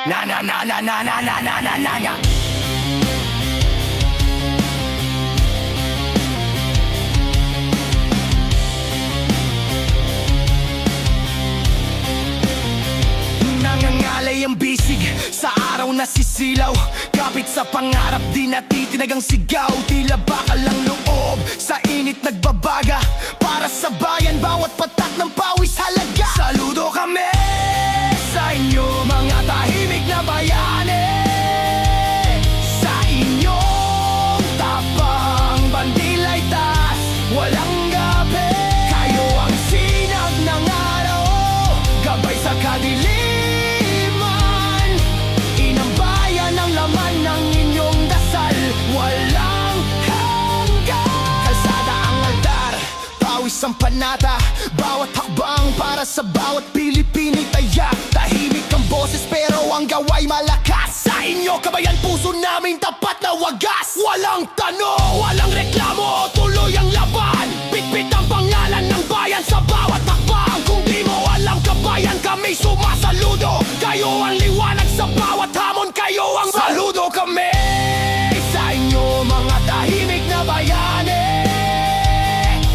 Na na na na na na na na na na na. Nangangalay ang bisig sa araw na sisilaw. Kapit sa pangarap, di natitinagang sigaw. Tila bakal ang loob, sa init nagbabaga. Para sa bayan, bawat patak ng pawis halaga. Saludo kami sa inyo, mga tahimik na bayani. Sa inyong tapang bandilay taas, walang gabi. Kayo ang sinag ng araw, gabay sa kadiliman. Inambayan ang laman ng inyong dasal, walang hanggan. Kalsada ang altar, pawis ang panata. Bawat hakbang para sa bawat Pilipini taya. Tahimik ang boses pero ang gaway malakas. Sa inyo kabayan, puso namin tapat na wagas. Walang tanong, walang reklamo, tuloy ang laban. Bitbit ang pangalan ng bayan sa bawat hakbang. Kung di mo alam kabayan, kami sumasaludo. Kayo ang liwanag sa bawat hamon, kayo ang saludo kami sa inyo, mga tahimik na bayani.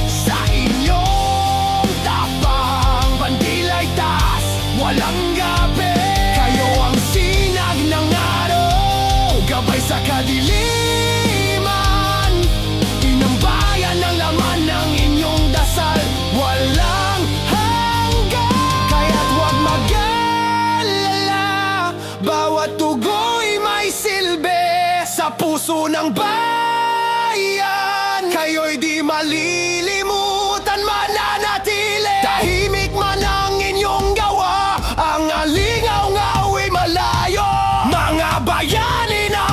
Sa inyong tapang bandilay taas, walang gabi. Kayo ang sinag ng araw, gabay sa kadiliman. Inambayan ang laman ng inyong dasal, walang hanggan. Kaya't huwag mag-alala, bawat tugo'y may silbi sa puso ng bayan. Kayo'y di malilimutan, mananatili. Tahimik man ang inyong gawa, ang alingaw-ngaw'y malayo. Mga bayani na